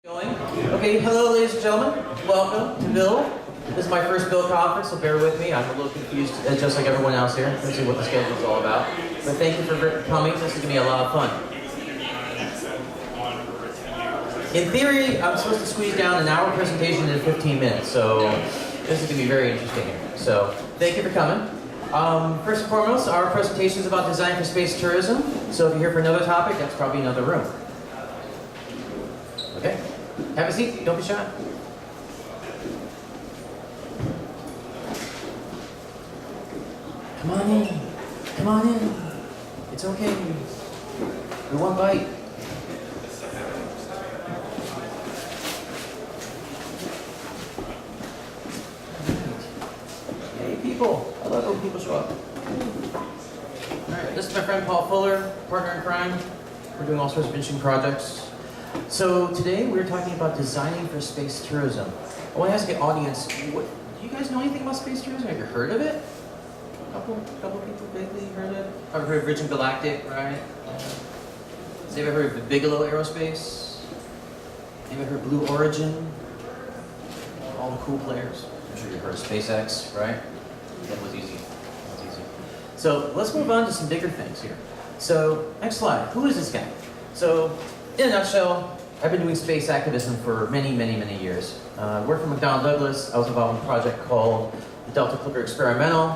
Going. Okay, hello ladies and gentlemen. Welcome to BIL. This is my first BIL conference, so bear with me. I'm a little confused, just like everyone else here. Let's see what the schedule is all about. But thank you for coming. This is going to be a lot of fun. In theory, I'm supposed to squeeze down an hour presentation into 15 minutes, so this is going to be very interesting here. So thank you for coming. First and foremost, our presentation is about design for space tourism. So if you're here for another topic, that's probably another room. Okay, have a seat, don't be shy. Come on in, come on in. It's okay. You're one bite. Hey people, I love when people show up. Alright, this is my friend Paul Fuller, partner in crime. We're doing all sorts of interesting projects. So today we're talking about designing for space tourism. I want to ask the audience, do you guys know anything about space tourism? Have you heard of it? A couple people vaguely heard of it? I've heard of Virgin Galactic, right? Has anybody heard of Bigelow Aerospace? Anybody heard of Blue Origin? All the cool players. I'm sure you heard of SpaceX, right? That was easy. That was easy. So let's move on to some bigger things here. So next slide. Who is this guy? So in a nutshell, I've been doing space activism for many years. I worked for McDonnell Douglas. I was involved in a project called the Delta Clipper Experimental,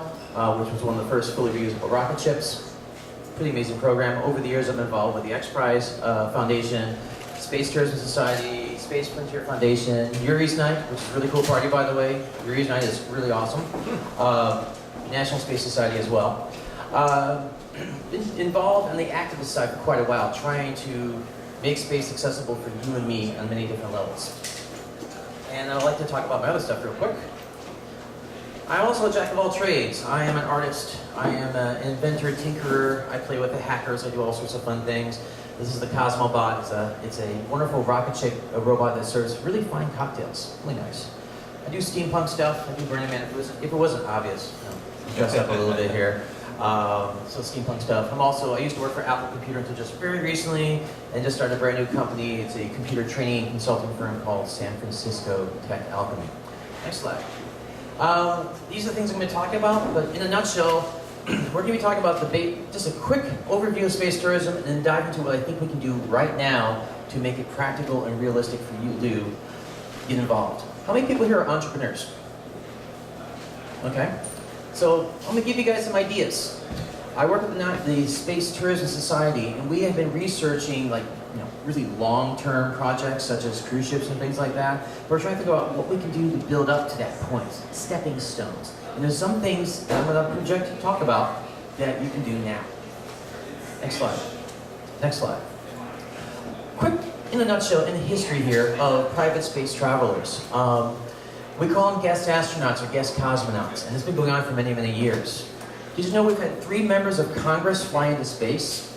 which was one of the first fully reusable rocket ships. Pretty amazing program. Over the years, I've been involved with the X Prize Foundation, Space Tourism Society, Space Frontier Foundation, Yuri's Night, which is a really cool party, by the way. Yuri's Night is really awesome. National Space Society as well. Been involved on the activist side for quite a while, trying to make space accessible for you and me on many different levels. And I'd like to talk about my other stuff real quick. I'm also a jack of all trades. I am an artist. I am an inventor, tinkerer. I play with the hackers. I do all sorts of fun things. This is the Cosmobot. It's a wonderful rocket ship, a robot that serves really fine cocktails. Really nice. I do steampunk stuff. I do Burning Man if it wasn't obvious. Dress up a little bit here. So steampunk stuff. I used to work for Apple Computer until just very recently, and just started a brand new company. It's a computer training and consulting firm called San Francisco Tech Alchemy. Next slide. These are the things I'm going to talk about, but in a nutshell, we're going to be talking about just a quick overview of space tourism, and then dive into what I think we can do right now to make it practical and realistic for you to get involved. How many people here are entrepreneurs? Okay. So I'm going to give you guys some ideas. I work with the Space Tourism Society, and we have been researching really long-term projects such as cruise ships and things like that. We're trying to figure out what we can do to build up to that point, stepping stones. And there's some things that I'm going to talk about that you can do now. Next slide. Next slide. Quick, in a nutshell, in the history here of private space travelers. We call them guest astronauts or guest cosmonauts, and it's been going on for many years. Did you know we've had 3 members of Congress fly into space?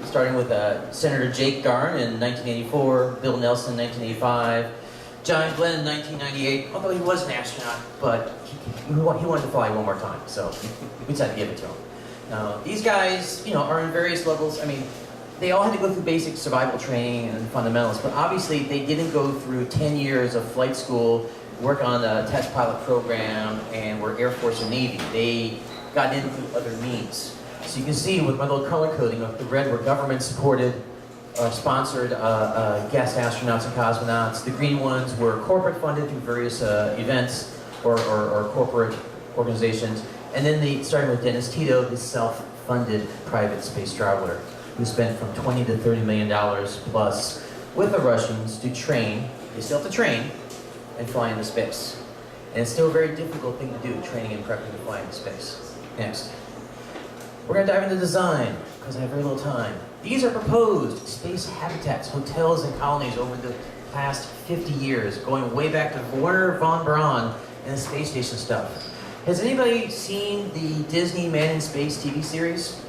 Starting with Senator Jake Garn in 1984, Bill Nelson in 1985, John Glenn in 1998, although he was an astronaut, but he wanted to fly one more time, so we decided to give it to him. Now, these guys, are in various levels. I mean, they all had to go through basic survival training and fundamentals, but obviously they didn't go through 10 years of flight school, work on a test pilot program, and were Air Force and Navy. They got in through other means. So you can see with my little color coding of the red were government-supported or sponsored guest astronauts and cosmonauts. The green ones were corporate-funded through various events or corporate organizations. And then starting with Dennis Tito, the self-funded private space traveler, who spent from $20 to $30 million plus with the Russians to train. They still have to train and fly into space. And it's still a very difficult thing to do, training and prepping to fly into space. Next. We're going to dive into design, because I have very little time. These are proposed space habitats, hotels and colonies over the past 50 years, going way back to Werner von Braun and the space station stuff. Has anybody seen the Disney Man in Space TV series?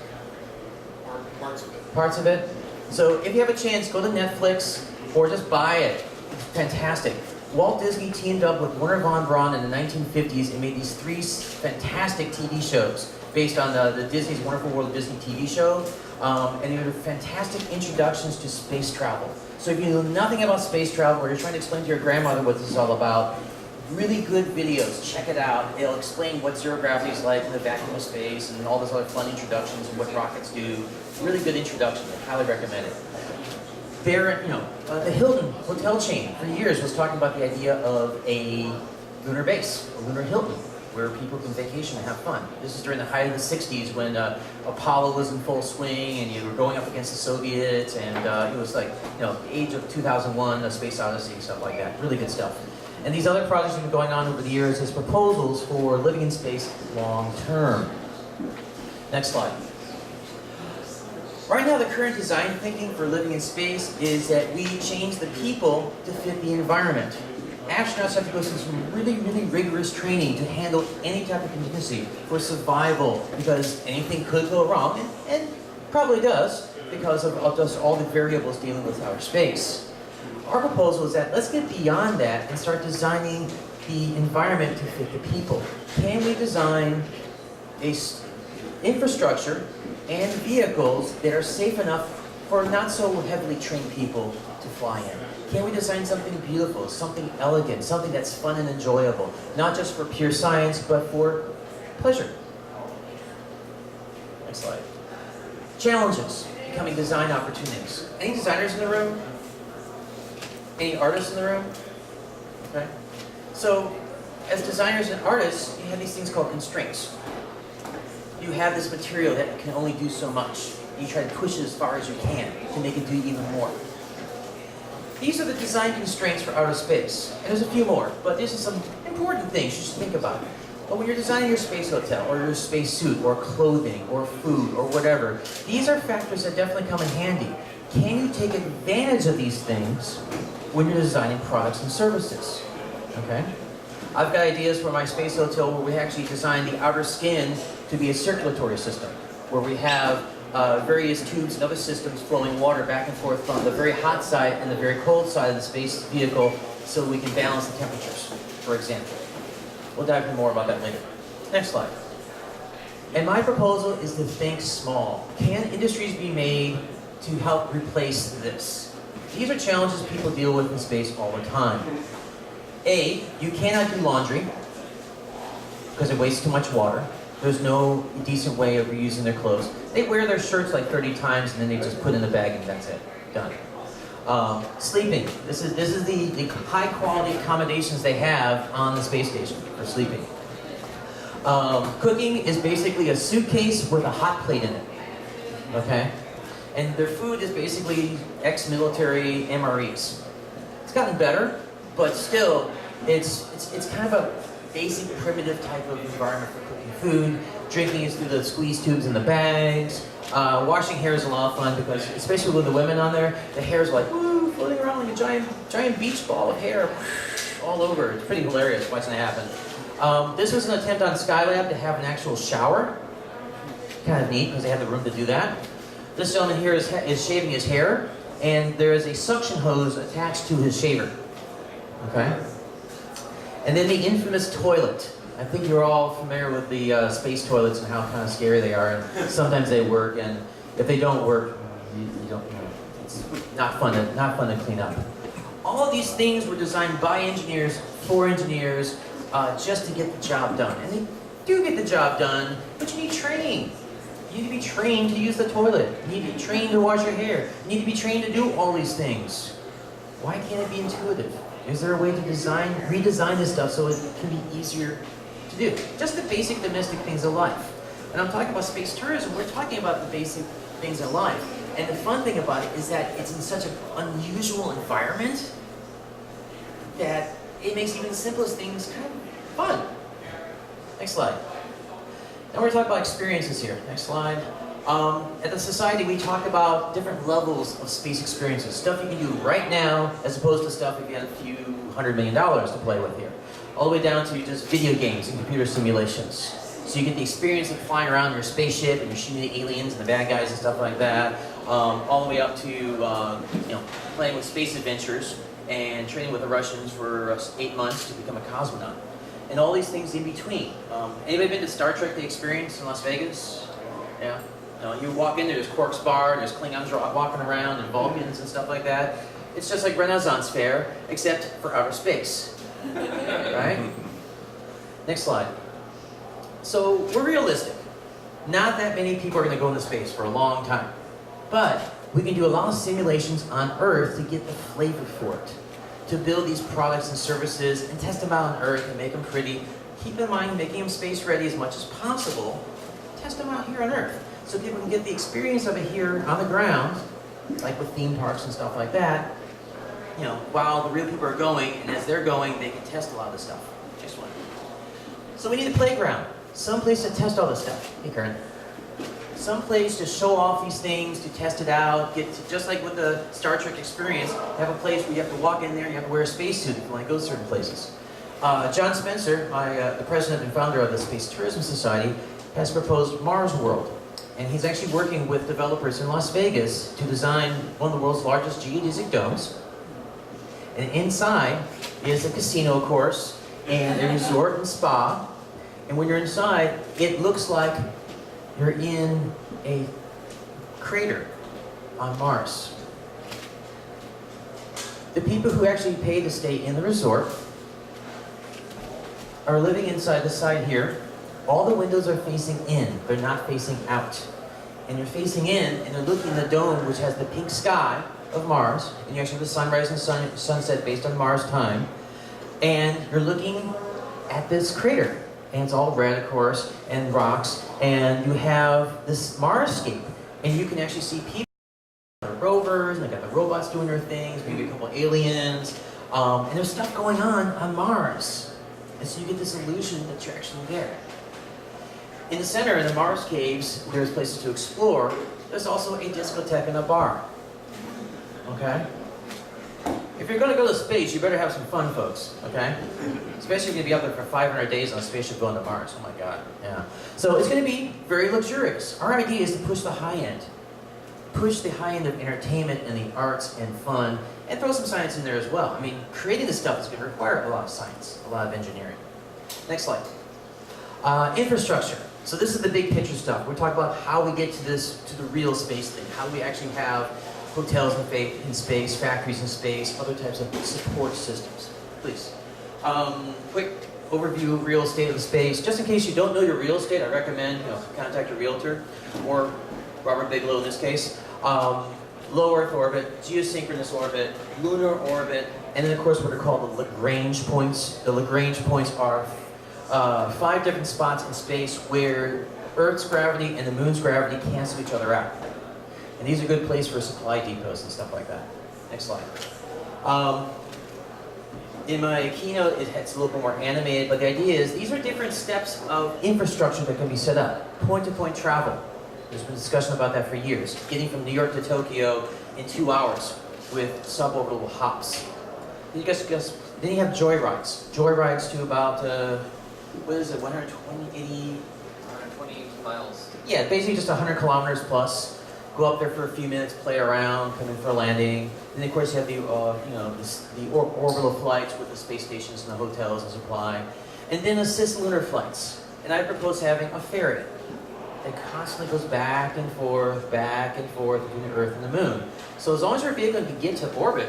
Parts of it. So if you have a chance, go to Netflix or just buy it. It's fantastic. Walt Disney teamed up with Werner von Braun in the 1950s and made these 3 fantastic TV shows based on the Disney's Wonderful World of Disney TV show. And they were fantastic introductions to space travel. So if you know nothing about space travel, or you're trying to explain to your grandmother what this is all about, really good videos, check it out. It'll explain what zero gravity is like in the vacuum of space and all those other fun introductions and what rockets do. Really good introduction, I highly recommend it. There, the Hilton hotel chain for years was talking about the idea of a lunar base, a lunar Hilton, where people can vacation and have fun. This is during the height of the 60s when Apollo was in full swing and you were going up against the Soviets, and it was like, the age of 2001, a Space Odyssey, stuff like that. Really good stuff. And these other projects have been going on over the years as proposals for living in space long term. Next slide. Right now, the current design thinking for living in space is that we change the people to fit the environment. Astronauts have to go through some really, really rigorous training to handle any type of contingency for survival, because anything could go wrong, and probably does, because of just all the variables dealing with outer space. Our proposal is that let's get beyond that and start designing the environment to fit the people. Can we design a infrastructure and vehicles that are safe enough for not so heavily trained people to fly in? Can we design something beautiful, something elegant, something that's fun and enjoyable, not just for pure science, but for pleasure? Next slide. Challenges, becoming design opportunities. Any designers in the room? Any artists in the room? Okay. So, as designers and artists, you have these things called constraints. You have this material that can only do so much. You try to push it as far as you can to make it do even more. These are the design constraints for outer space. And there's a few more, but these are some important things you should think about. But when you're designing your space hotel, or your space suit, or clothing, or food, or whatever, these are factors that definitely come in handy. Can you take advantage of these things when you're designing products and services? Okay? I've got ideas for my space hotel where we actually design the outer skin to be a circulatory system, where we have various tubes and other systems flowing water back and forth from the very hot side and the very cold side of the space vehicle, so we can balance the temperatures, for example. We'll dive into more about that later. Next slide. And my proposal is to think small. Can industries be made to help replace this? These are challenges people deal with in space all the time. A, you cannot do laundry because it wastes too much water. There's no decent way of reusing their clothes. They wear their shirts like 30 times and then they just put in the bag and that's it. Done. Sleeping. This is the high quality accommodations they have on the space station for sleeping. Cooking is basically a suitcase with a hot plate in it. Okay? And their food is basically ex-military MREs. It's gotten better, but still, it's kind of a basic, primitive type of environment for cooking food. Drinking is through the squeeze tubes in the bags. Washing hair is a lot of fun because, especially with the women on there, the hair is like, woo, floating around like a giant beach ball of hair all over. It's pretty hilarious watching it happen. This was an attempt on Skylab to have an actual shower. Kind of neat because they had the room to do that. This gentleman here is shaving his hair, and there is a suction hose attached to his shaver. Okay? And then the infamous toilet. I think you're all familiar with the space toilets and how kind of scary they are, and sometimes they work, and if they don't work, you don't, it's not fun to clean up. All of these things were designed by engineers, for engineers, just to get the job done. And they do get the job done, but you need training. You need to be trained to use the toilet. You need to be trained to wash your hair. You need to be trained to do all these things. Why can't it be intuitive? Is there a way to redesign this stuff so it can be easier to do? Just the basic domestic things of life. And I'm talking about space tourism, we're talking about the basic things of life. And the fun thing about it is that it's in such an unusual environment that it makes even the simplest things kind of fun. Next slide. Now we're talking about experiences here. Next slide. At the Society, we talk about different levels of space experiences. Stuff you can do right now, as opposed to stuff if you had a few $100 million to play with here. All the way down to just video games and computer simulations. So you get the experience of flying around your spaceship and you're shooting the aliens and the bad guys and stuff like that. All the way up to playing with space adventures and training with the Russians for 8 months to become a cosmonaut. And all these things in between. Anybody been to Star Trek The Experience in Las Vegas? Yeah? You walk in there's Quark's bar, there's Klingons walking around, and Vulcans and stuff like that. It's just like Renaissance Fair, except for outer space. Right? Next slide. So we're realistic. Not that many people are going to go into space for a long time. But we can do a lot of simulations on Earth to get the flavor for it. To build these products and services and test them out on Earth and make them pretty. Keep in mind making them space ready as much as possible. Test them out here on Earth. So people can get the experience of it here on the ground, like with theme parks and stuff like that, you know, while the real people are going, and as they're going, they can test a lot of this stuff. Next one. So we need a playground. Some place to test all this stuff. Hey, Karen. Some place to show off these things, to test it out, get to, just like with the Star Trek experience, have a place where you have to walk in there, you have to wear a spacesuit if you want to go to certain places. John Spencer, the president and founder of the Space Tourism Society, has proposed Mars World. And he's actually working with developers in Las Vegas to design one of the world's largest geodesic domes. And inside is a casino, of course, and a resort and spa. And when you're inside, it looks like you're in a crater on Mars. The people who actually pay to stay in the resort are living inside the side here. All the windows are facing in, they're not facing out. And you're facing in, and they're looking at the dome, which has the pink sky of Mars, and you actually have the sunrise and sunset based on Mars time. And you're looking at this crater. And it's all red, of course, and rocks, and you have this Marscape, and you can actually see people, rovers, and they got the robots doing their things, maybe a couple of aliens, and there's stuff going on Mars. And so you get this illusion that you're actually there. In the center, in the Mars caves, there's places to explore. There's also a discotheque and a bar. Okay? If you're going to go to space, you better have some fun, folks, okay? Especially if you're going to be up there for 500 days on a spaceship going to Mars. Oh my God, yeah. So it's going to be very luxurious. Our idea is to push the high end. Push the high end of entertainment and the arts and fun, and throw some science in there as well. I mean, creating this stuff is going to require a lot of science, a lot of engineering. Next slide. Infrastructure. So this is the big picture stuff. We're talking about how we get to this, to the real space thing. How do we actually have hotels in space, factories in space, other types of support systems. Please. Quick overview of real estate of the space. Just in case you don't know your real estate, I recommend contact a realtor, or Robert Bigelow in this case. Low Earth orbit, geosynchronous orbit, lunar orbit, and then of course what are called the Lagrange points. The Lagrange points are 5 different spots in space where Earth's gravity and the Moon's gravity cancel each other out. And these are a good place for supply depots and stuff like that. Next slide. In my keynote, it's a little bit more animated, but the idea is these are different steps of infrastructure that can be set up. Point-to-point travel. There's been discussion about that for years. Getting from New York to Tokyo in 2 hours with suborbital hops. Then you have joyrides. Joyrides to about, what is it, 120 miles. Yeah, basically just 100 kilometers plus. Go up there for a few minutes, play around, come in for a landing. Then of course you have the, the orbital flights with the space stations and the hotels and supply. And then assist lunar flights. And I propose having a ferry that constantly goes back and forth between the Earth and the Moon. So as long as your vehicle can get to orbit,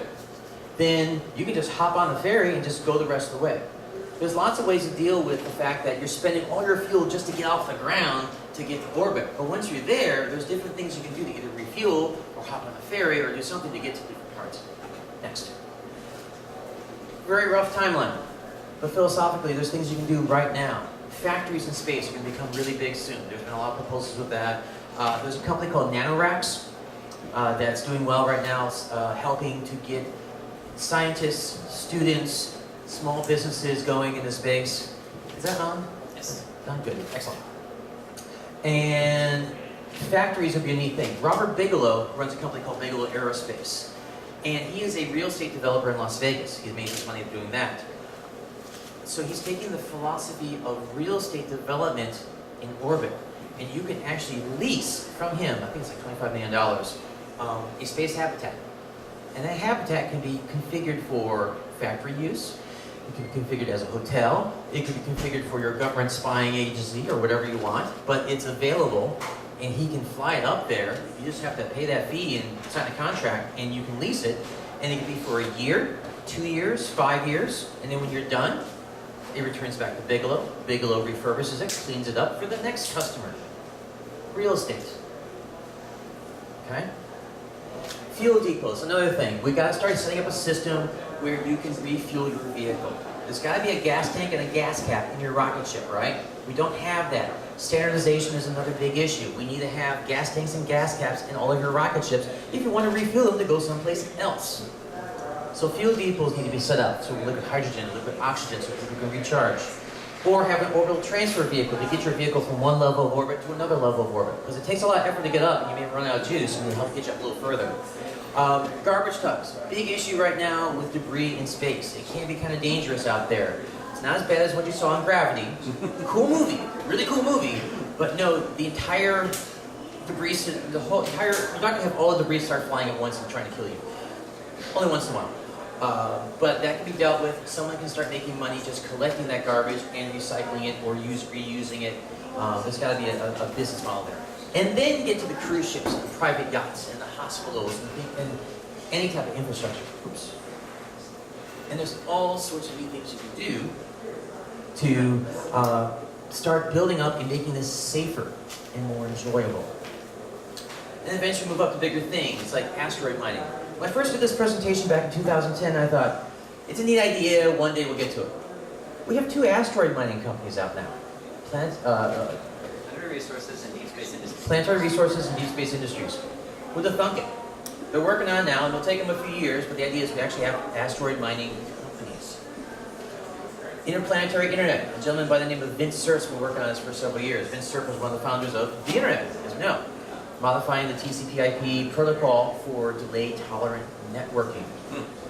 then you can just hop on the ferry and just go the rest of the way. There's lots of ways to deal with the fact that you're spending all your fuel just to get off the ground to get to orbit. But once you're there, there's different things you can do to either refuel or hop on the ferry or do something to get to different parts. Next. Very rough timeline. But philosophically, there's things you can do right now. Factories in space are going to become really big soon. There's been a lot of proposals with that. There's a company called Nanoracks that's doing well right now, helping to get scientists, students, small businesses going into space. Is that on? Yes. Done good. Excellent. And factories would be a neat thing. Robert Bigelow runs a company called Bigelow Aerospace. And he is a real estate developer in Las Vegas. He's made his money doing that. So he's taking the philosophy of real estate development in orbit. And you can actually lease from him, I think it's like $25 million, a space habitat. And that habitat can be configured for factory use. It can be configured as a hotel. It can be configured for your government spying agency or whatever you want. But it's available, and he can fly it up there. You just have to pay that fee and sign a contract, and you can lease it. And it can be for a year, 2 years, 5 years, and then when you're done, it returns back to Bigelow. Bigelow refurbishes it, cleans it up for the next customer. Real estate. Okay? Fuel depots, another thing. We got to start setting up a system where you can refuel your vehicle. There's got to be a gas tank and a gas cap in your rocket ship, right? We don't have that. Standardization is another big issue. We need to have gas tanks and gas caps in all of your rocket ships if you want to refuel them to go someplace else. So fuel depots need to be set up. So liquid hydrogen, liquid oxygen, so people can recharge. Or have an orbital transfer vehicle to get your vehicle from one level of orbit to another level of orbit. Because it takes a lot of effort to get up, and you may run out of juice, and it'll help get you up a little further. Garbage trucks, big issue right now with debris in space. It can be kind of dangerous out there. It's not as bad as what you saw in Gravity. Cool movie, really cool movie. But no, the entire debris, the whole entire, you're not going to have all the debris start flying at once and trying to kill you. Only once in a while. But that can be dealt with. Someone can start making money just collecting that garbage and recycling it or reusing it. There's got to be a business model there. And then you get to the cruise ships and the private yachts and the hospitals and any type of infrastructure. Oops. And there's all sorts of neat things you can do to start building up and making this safer and more enjoyable. And eventually move up to bigger things like asteroid mining. When I first did this presentation back in 2010, I thought, it's a neat idea, one day we'll get to it. We have 2 asteroid mining companies out now. Planetary Resources and Deep Space Industries. Planetary Resources and Deep Space Industries. With the Thunken. They're working on it now, and it'll take them a few years, but the idea is we actually have asteroid mining companies. Interplanetary Internet. A gentleman by the name of Vince Cerf's been working on this for several years. Vince Cerf was one of the founders of the Internet, as we know. Modifying the TCP/IP protocol for delay-tolerant networking.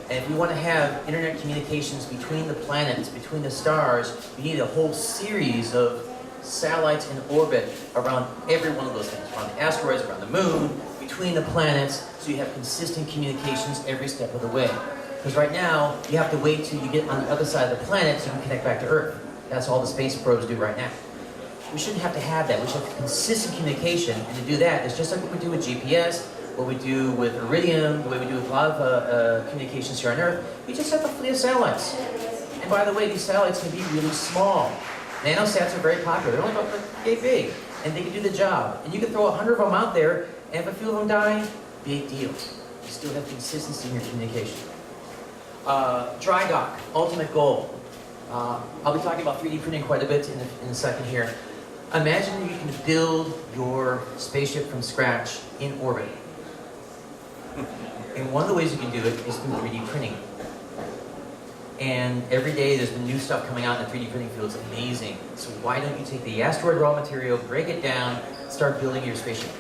And if we want to have internet communications between the planets, between the stars, we need a whole series of satellites in orbit around every one of those things. Around the asteroids, around the moon, between the planets, so you have consistent communications every step of the way. Because right now, you have to wait till you get on the other side of the planet so you can connect back to Earth. That's all the space probes do right now. We shouldn't have to have that. We should have consistent communication, and to do that, it's just like what we do with GPS, what we do with Iridium, the way we do with a lot of communications here on Earth. We just have a fleet of satellites. And by the way, these satellites can be really small. Nanosats are very popular. They're only about yay big, and they can do the job. And you can throw 100 of them out there, and if a few of them die, big deal. You still have consistency in your communication. Dry dock, ultimate goal. I'll be talking about 3D printing quite a bit in a second here. Imagine you can build your spaceship from scratch in orbit. And one of the ways you can do it is through 3D printing. And every day there's been new stuff coming out in the 3D printing field. It's amazing. So why don't you take the asteroid raw material, break it down, start building your spaceship?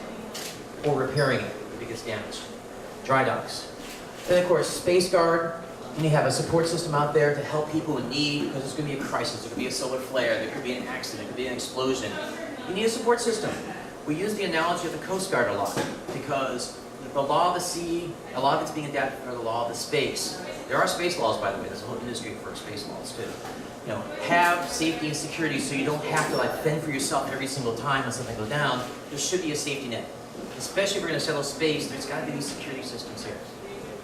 Or repairing it if it gets damaged. Dry docks. Then of course, Space Guard. You have a support system out there to help people in need, because there's going to be a crisis, there could be a solar flare, there could be an accident, there could be an explosion. You need a support system. We use the analogy of the Coast Guard a lot, because the law of the sea, a lot of it's being adapted for the law of the space. There are space laws, by the way, there's a whole industry for space laws too. You know, have safety and security so you don't have to like fend for yourself every single time when something goes down. There should be a safety net. Especially if we're going to settle space, there's got to be these security systems here.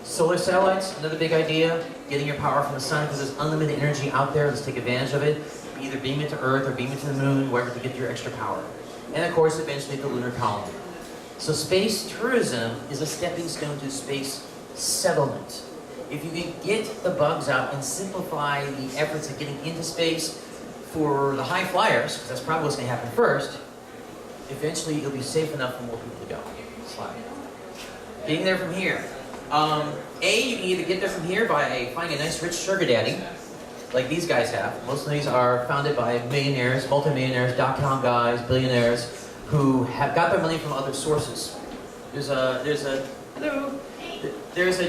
Solar satellites, another big idea. Getting your power from the sun, because there's unlimited energy out there. Let's take advantage of it. Either beam it to Earth or beam it to the moon, wherever to get your extra power. And of course, eventually the lunar colony. So space tourism is a stepping stone to space settlement. If you can get the bugs out and simplify the efforts of getting into space for the high flyers, because that's probably what's going to happen first, eventually it'll be safe enough for more people to go. Slide. Getting there from here. You can either get there from here by finding a nice rich sugar daddy, like these guys have. Most of these are founded by millionaires, multimillionaires, dot-com guys, billionaires, who have got their money from other sources. There's a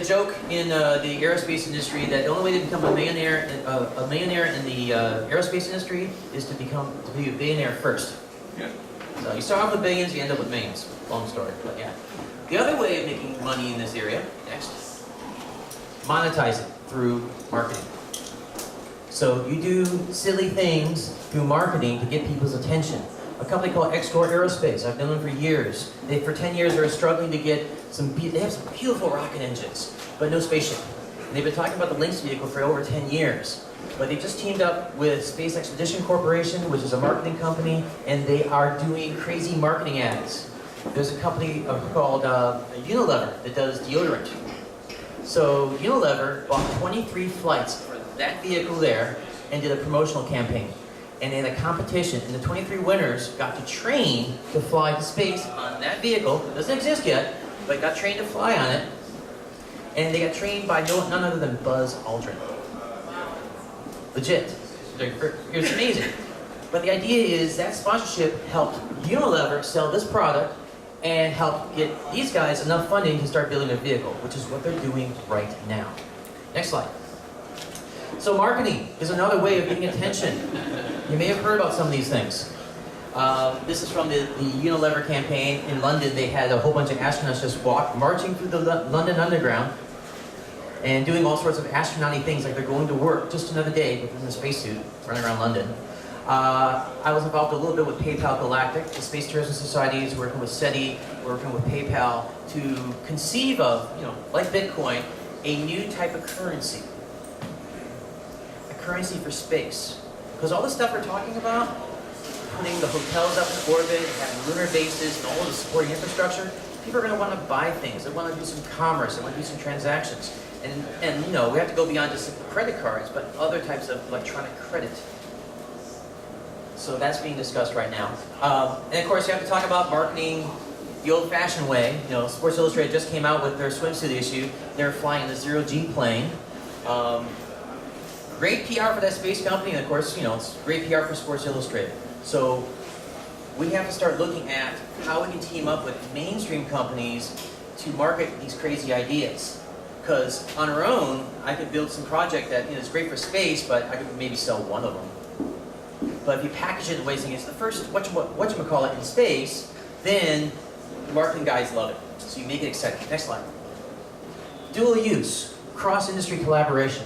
joke in the aerospace industry that the only way to become a millionaire in the aerospace industry is to be a billionaire first. Yeah. So you start off with billions, you end up with millions. Long story, but yeah. The other way of making money in this area, next, monetize it through marketing. So you do silly things through marketing to get people's attention. A company called Excore Aerospace. I've known them for years. For 10 years, they were struggling to get they have some beautiful rocket engines, but no spaceship. And they've been talking about the Lynx vehicle for over 10 years. But they just teamed up with Space Expedition Corporation, which is a marketing company, and they are doing crazy marketing ads. There's a company called Unilever that does deodorant. So Unilever bought 23 flights for that vehicle there and did a promotional campaign. And in a competition, and the 23 winners got to train to fly to space on that vehicle. It doesn't exist yet, but got trained to fly on it. And they got trained by none other than Buzz Aldrin. Legit. It's amazing. But the idea is that sponsorship helped Unilever sell this product and help get these guys enough funding to start building a vehicle, which is what they're doing right now. Next slide. So marketing is another way of getting attention. You may have heard about some of these things. This is from the Unilever campaign in London. They had a whole bunch of astronauts just marching through the London Underground and doing all sorts of astronaut-y things, like they're going to work just another day within the spacesuit, running around London. I was involved a little bit with PayPal Galactic. The Space Tourism Society is working with SETI, working with PayPal to conceive of, like Bitcoin, a new type of currency. A currency for space. Because all the stuff we're talking about, putting the hotels up in orbit, having lunar bases, and all of the supporting infrastructure, people are going to want to buy things. They want to do some commerce. They want to do some transactions. And we have to go beyond just credit cards, but other types of electronic credit. So that's being discussed right now. And of course, you have to talk about marketing the old-fashioned way. Sports Illustrated just came out with their swimsuit issue. They're flying the zero-G plane. Great PR for that space company, and of course, it's great PR for Sports Illustrated. So we have to start looking at how we can team up with mainstream companies to market these crazy ideas. Because on our own, I could build some project that is great for space, but I could maybe sell one of them. But if you package it in ways and it's the first whatchamacallit in space, then the marketing guys love it. So you make it exciting. Next slide. Dual use, cross-industry collaboration.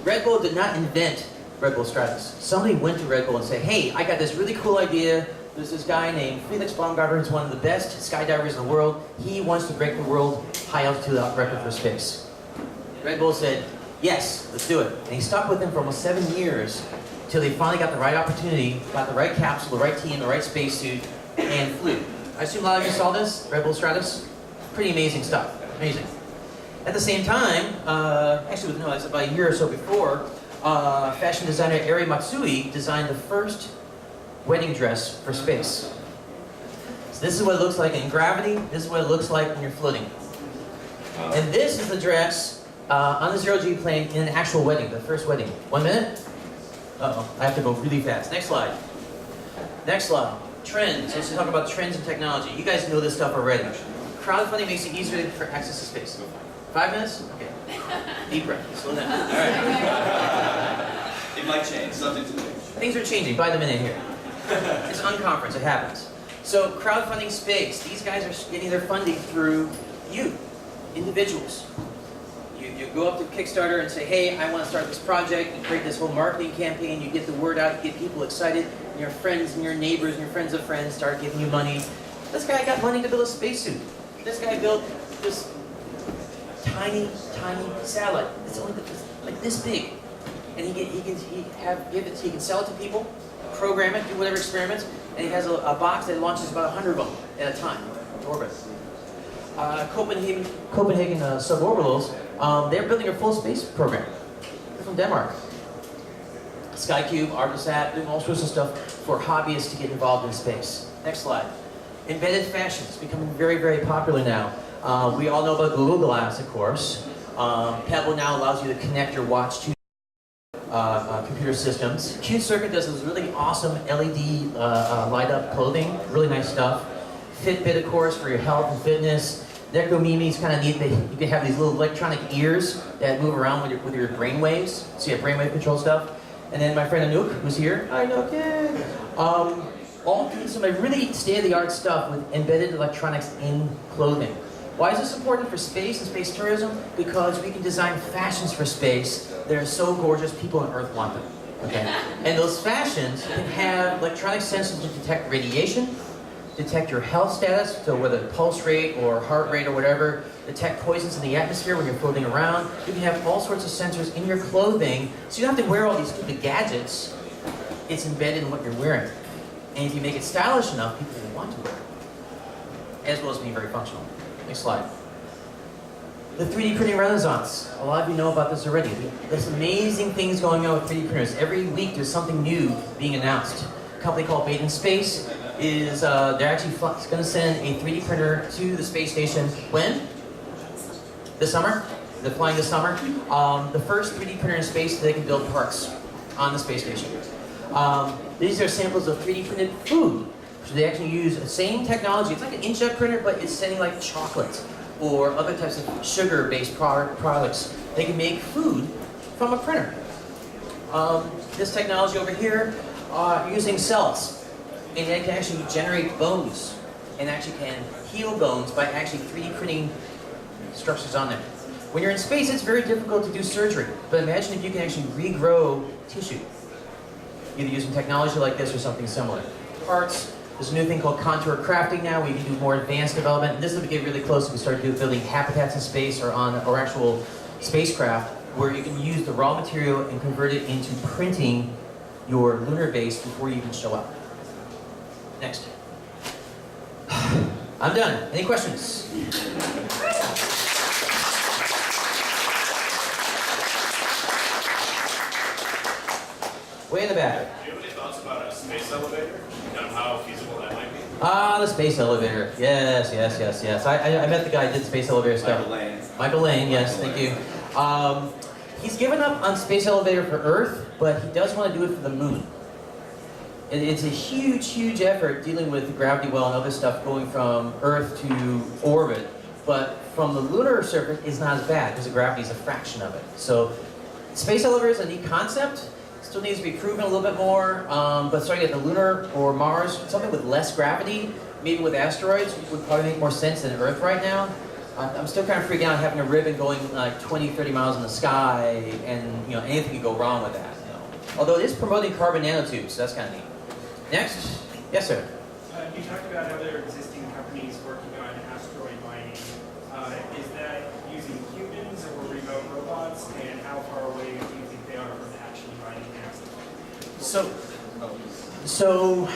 Red Bull did not invent Red Bull Stratus. Somebody went to Red Bull and said, hey, I got this really cool idea. There's this guy named Felix Baumgartner, who's one of the best skydivers in the world. He wants to break the world high altitude record for space. Red Bull said, yes, let's do it. And he stuck with him for almost 7 years until they finally got the right opportunity, got the right capsule, the right team, the right spacesuit, and flew. I assume a lot of you saw this, Red Bull Stratus. Pretty amazing stuff, amazing. At the same time, actually, no, it's about a year or so before, fashion designer Eri Matsui designed the first wedding dress for space. So this is what it looks like in gravity, this is what it looks like when you're floating. And this is the dress on the zero-G plane in an actual wedding, the first wedding. 1 minute? Uh-oh, I have to go really fast. Next slide. Next slide. Trends. Let's talk about trends in technology. You guys know this stuff already. Crowdfunding makes it easier for access to space. 5 minutes? Okay. Deep breath. Slow down. All right. It might change, something to do. Things are changing by the minute here. It's unconference, it happens. So crowdfunding space. These guys are getting their funding through you, individuals. You go up to Kickstarter and say, hey, I want to start this project. You create this whole marketing campaign. You get the word out. You get people excited. And your friends and your neighbors and your friends of friends start giving you money. This guy got money to build a spacesuit. This guy built this tiny satellite. It's only like this big. And he can sell it to people, program it, do whatever experiments, and he has a box that launches about 100 of them at a time to orbit. Copenhagen Suborbitals, they're building a full space program. They're from Denmark. SkyCube, Argosat, doing all sorts of stuff for hobbyists to get involved in space. Next slide. Embedded fashion is becoming very popular now. We all know about Google Glass, of course. Pebble now allows you to connect your watch to computer systems. Q-Circuit does this really awesome LED light-up clothing, really nice stuff. Fitbit, of course, for your health and fitness. Necro Mimi's kind of neat. You can have these little electronic ears that move around with your brain waves, so you have brainwave control stuff. And then my friend Anouk, who's here, hi Anouk, yay! All doing some really state-of-the-art stuff with embedded electronics in clothing. Why is this important for space and space tourism? Because we can design fashions for space that are so gorgeous, people on Earth want them. Okay? And those fashions can have electronic sensors to detect radiation, detect your health status, so whether pulse rate or heart rate or whatever, detect poisons in the atmosphere when you're floating around. You can have all sorts of sensors in your clothing, so you don't have to wear all these stupid gadgets. It's embedded in what you're wearing. And if you make it stylish enough, people will want to wear it, as well as being very functional. Next slide. The 3D printing renaissance. A lot of you know about this already. There's amazing things going on with 3D printers. Every week there's something new being announced. A company called BIL2014SF is, they're actually going to send a 3D printer to the space station. When? This summer? They're flying this summer. The first 3D printer in space that they can build parts on the space station. These are samples of 3D printed food. So they actually use the same technology. It's like an inkjet printer, but it's sending like chocolate or other types of sugar-based products. They can make food from a printer. This technology over here, using cells, and they can actually generate bones, and actually can heal bones by actually 3D printing structures on them. When you're in space, it's very difficult to do surgery, but imagine if you can actually regrow tissue, either using technology like this or something similar. Parts. There's a new thing called contour crafting now, where you can do more advanced development. And this will get really close if we start building habitats in space or actual spacecraft, where you can use the raw material and convert it into printing your lunar base before you even show up. Next. I'm done. Any questions? Way in the back. Do you have any thoughts about a space elevator? Kind of how feasible that might be? Ah, the space elevator. Yes. I met the guy who did space elevator stuff. Michael Lane. Michael Lane, yes, thank you. He's given up on space elevator for Earth, but he does want to do it for the moon. It's a huge effort dealing with the gravity well and other stuff going from Earth to orbit. But from the lunar surface, it's not as bad because the gravity is a fraction of it. So space elevator is a neat concept. Still needs to be proven a little bit more, but starting at the lunar or Mars, something with less gravity, maybe with asteroids, would probably make more sense than Earth right now. I'm still kind of freaking out having a ribbon going like 20, 30 miles in the sky, and anything could go wrong with that. Although it is promoting carbon nanotubes, so that's kind of neat. Next, yes sir. You talked about other existing companies working on asteroid mining. Is that using humans or remote robots, and how far away do you think they are from actually mining asteroids? So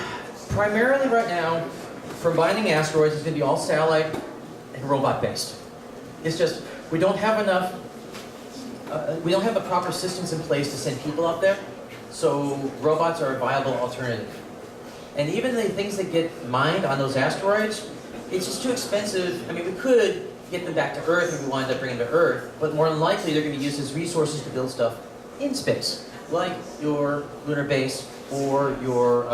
primarily right now, for mining asteroids, it's going to be all satellite and robot based. It's just we don't have enough. We don't have the proper systems in place to send people up there, so robots are a viable alternative. And even the things that get mined on those asteroids, it's just too expensive. I mean, we could get them back to Earth if we wanted to bring them to Earth, but more than likely they're going to be used as resources to build stuff in space, like your lunar base or your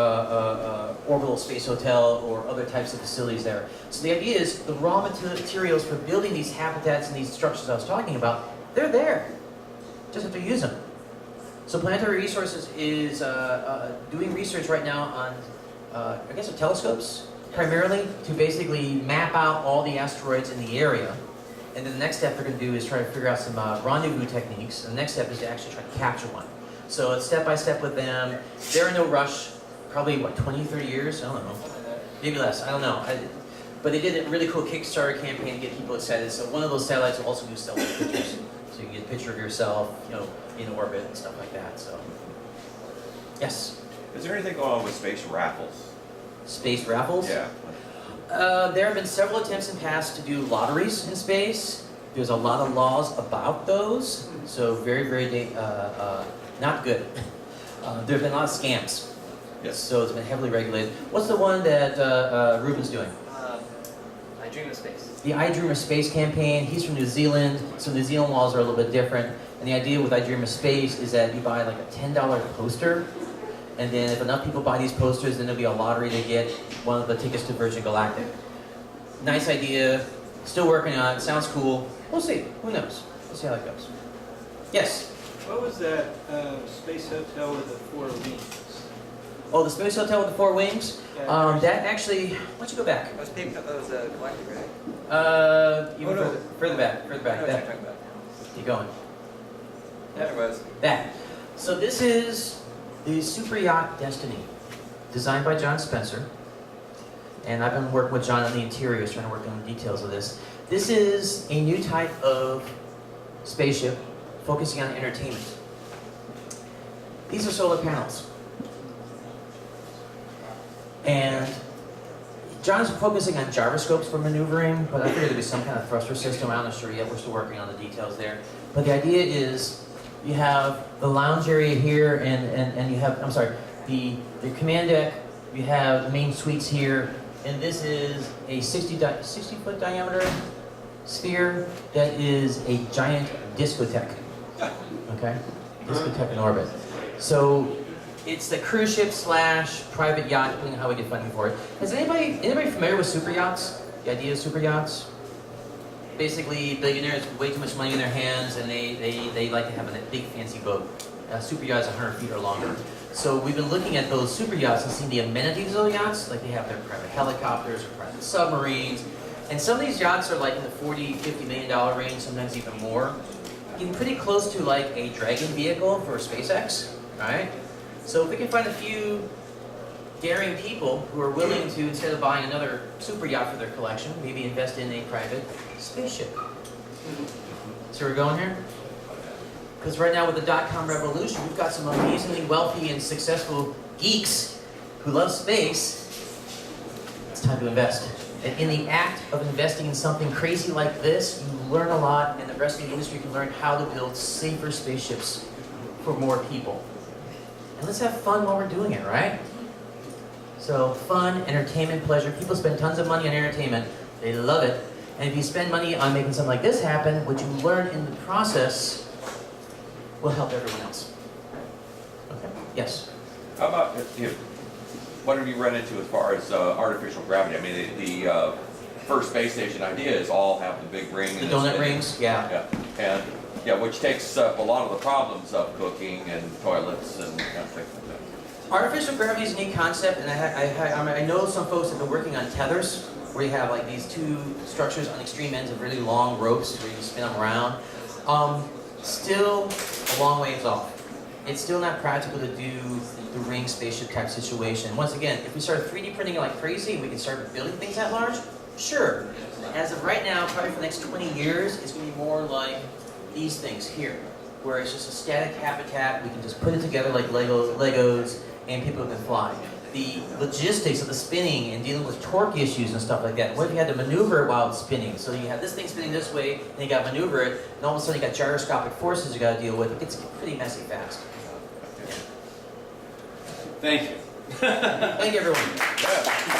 orbital space hotel or other types of facilities there. So the idea is the raw materials for building these habitats and these structures I was talking about, they're there. Just have to use them. So Planetary Resources is doing research right now on, I guess, telescopes, primarily, to basically map out all the asteroids in the area. And then the next step they're going to do is try to figure out some rendezvous techniques. And the next step is to actually try to capture one. So it's step by step with them. They're in no rush. Probably, 20, 30 years? I don't know. Maybe less. I don't know. But they did a really cool Kickstarter campaign to get people excited. So one of those satellites will also do selfie pictures. So you can get a picture of yourself, in orbit and stuff like that. So, yes. Is there anything going on with space raffles? Space raffles? Yeah. There have been several attempts in the past to do lotteries in space. There's a lot of laws about those, so very not good. There have been a lot of scams. Yes. So it's been heavily regulated. What's the one that Ruben's doing? I Dream of Space. The I Dream of Space campaign. He's from New Zealand, so New Zealand laws are a little bit different. And the idea with I Dream of Space is that you buy like a $10 poster, and then if enough people buy these posters, then there'll be a lottery to get one of the tickets to Virgin Galactic. Nice idea. Still working on it. Sounds cool. We'll see. Who knows? We'll see how it goes. Yes? What was that space hotel with the 4 wings? Oh, the Space Hotel with the 4 wings? That actually... Why don't you go back? That was Galactic, right? Even further back. I know what you're That. talking about. Keep going. There it was. That. So this is The super yacht Destiny, designed by John Spencer, and I've been working with John on the interiors, trying to work on the details of this. This is a new type of spaceship focusing on entertainment. These are solar panels. And John's focusing on gyroscopes for maneuvering, but I figured there'd be some kind of thruster system. I'm not sure yet. We're still working on the details there. But the idea is you have the lounge area here, and you have, I'm sorry, the command deck, you have the main suites here, and this is a 60-foot diameter sphere that is a giant discotheque. Okay? Discotheque in orbit. So it's the cruise ship / private yacht, depending on how we get funding for it. Is anybody familiar with super yachts? The idea of super yachts? Basically, billionaires with way too much money in their hands, and they like to have a big fancy boat. A super yacht is 100 feet or longer. So we've been looking at those super yachts and seeing the amenities of those yachts, like they have their private helicopters or private submarines. And some of these yachts are like in the $40, $50 million range, sometimes even more. Getting pretty close to like a Dragon vehicle for SpaceX, right? So if we can find a few daring people who are willing to, instead of buying another super yacht for their collection, maybe invest in a private spaceship. So we're going here? Because right now with the .com revolution, we've got some amazingly wealthy and successful geeks who love space. It's time to invest. And in the act of investing in something crazy like this, you learn a lot, and the rest of the industry can learn how to build safer spaceships for more people. And let's have fun while we're doing it, right? So fun, entertainment, pleasure. People spend tons of money on entertainment. They love it. And if you spend money on making something like this happen, what you learn in the process will help everyone else. Okay, yes? How about, what have you run into as far as artificial gravity? I mean, the first space station idea is all have the big ring. The donut rings, yeah. And which takes up a lot of the problems of cooking and toilets and things like that. Artificial gravity is a neat concept, and I know some folks have been working on tethers, where you have like these two structures on extreme ends of really long ropes where you can spin them around. Still a long ways off. It's still not practical to do the ring spaceship type situation. Once again, if we start 3D printing it like crazy, we can start building things that large, sure. As of right now, probably for the next 20 years, it's going to be more like these things here, where it's just a static habitat. We can just put it together like Legos, and people can fly. The logistics of the spinning and dealing with torque issues and stuff like that. What if you had to maneuver it while it's spinning? So you have this thing spinning this way, and you got to maneuver it, and all of a sudden you got gyroscopic forces you got to deal with. It gets pretty messy fast. Thank you. Thank you, everyone. Yeah.